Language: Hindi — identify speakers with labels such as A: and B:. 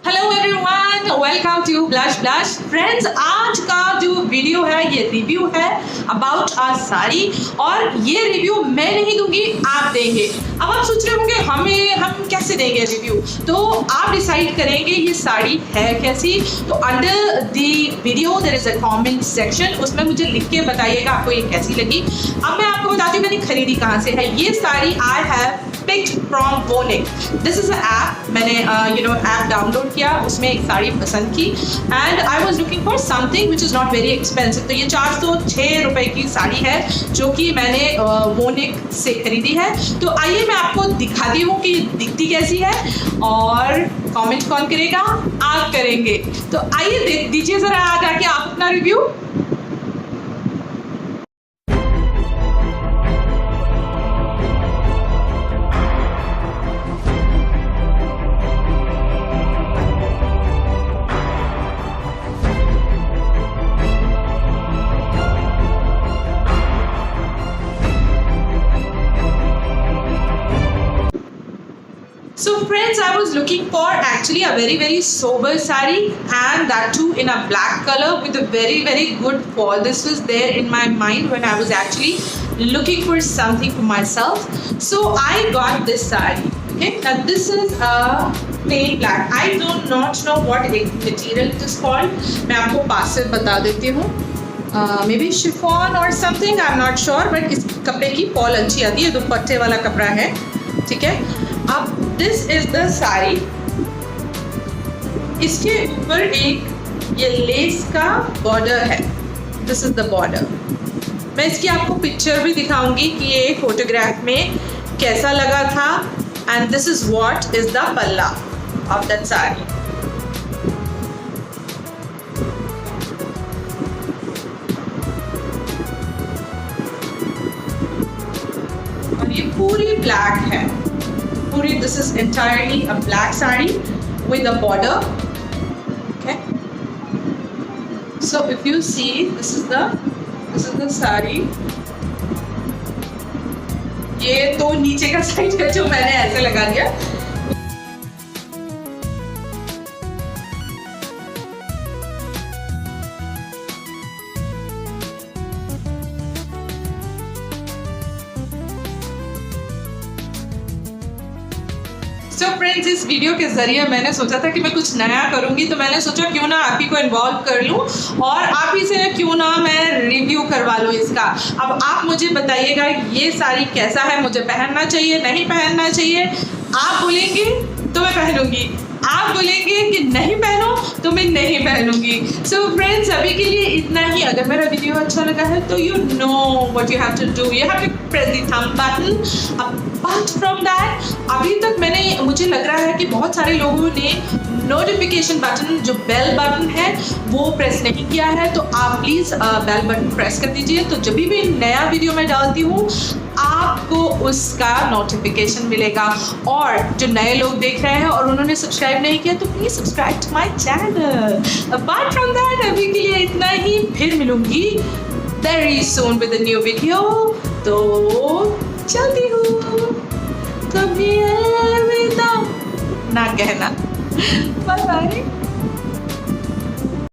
A: Hello everyone, welcome to blush blush friends. आज का जो वीडियो है ये रिव्यू है अबाउट आ साड़ी, और ये रिव्यू मैं नहीं दूंगी, आप देंगे। अब आप सोच रहे होंगे हम कैसे देंगे रिव्यू, तो आप डिसाइड करेंगे ये साड़ी है कैसी। तो under the video there is a comment section, उसमें मुझे लिख के बताइएगा आपको ये कैसी लगी। अब मैं आपको बताती हूँ मैंने खरीदी कहाँ से है ये sari. I have picked from Voonik. This is an app. मैंने ऐप डाउनलोड किया, उसमें एक साड़ी पसंद की and I was looking for something which is not very expensive. तो ये 406 रुपए की साड़ी है जो कि मैंने Voonik से खरीदी है। तो आइए मैं आपको दिखाती हूँ कि दिखती कैसी है, और कमेंट कौन करेगा, आप करेंगे। तो आइए देख दीजिए ज़रा आ जाके आप अपना review. So friends, I was looking for actually a very sober saree, and that too in a black color with a very good fall. This was there in my mind when I was actually looking for something for myself. So I got this saree. Okay, now this is a plain black. I do not know what material it is called. मैं आपको पास से बता देती हूँ। Maybe chiffon or something. I'm not sure, but इस कपड़े की फॉल अच्छी आती है, दुपट्टे वाला कपड़ा है, ठीक है। अब दिस इज द साड़ी, इसके ऊपर एक ये लेस का बॉर्डर है। This is the border. मैं इसकी आपको पिक्चर भी दिखाऊंगी कि ये फोटोग्राफ में कैसा लगा था। And this is what is the पल्ला ऑफ दैट साड़ी। और ये पूरी ब्लैक है, this is entirely a black saree with a border. Okay, so if you see this is the saree. ये तो नीचे का साइड है जो मैंने ऐसे लगा दिया। So friends, इस वीडियो के ज़रिए मैंने सोचा था कि मैं कुछ नया करूँगी, तो मैंने सोचा क्यों ना आप ही को इन्वॉल्व कर लूँ और आप ही से क्यों ना मैं रिव्यू करवा लूँ इसका। अब आप मुझे बताइएगा ये साड़ी कैसा है, मुझे पहनना चाहिए नहीं पहनना चाहिए। आप बोलेंगे तो मैं पहनूँगी, आप बोलेंगे कि नहीं पहनो तो मैं नहीं पहनूंगी। सो फ्रेंड्स, अभी के लिए इतना ही। अगर मेरा वीडियो अच्छा लगा है तो you know what you have to do, you have to press the thumb button. Apart from that, अभी तक मुझे लग रहा है कि बहुत सारे लोगों ने नोटिफिकेशन बटन जो बेल बटन है वो प्रेस नहीं किया है, तो आप प्लीज़ बेल बटन प्रेस कर दीजिए। तो जब भी नया वीडियो मैं डालती हूँ आपको उसका नोटिफिकेशन मिलेगा। और जो नए लोग देख रहे हैं और उन्होंने सब्सक्राइब नहीं किया तो please subscribe to my channel. Apart from that, अभी के लिए इतना ही। फिर मिलूंगी very soon with a new video. तो चलती हूँ, कभी अलविदा ना कहना। Bye bye.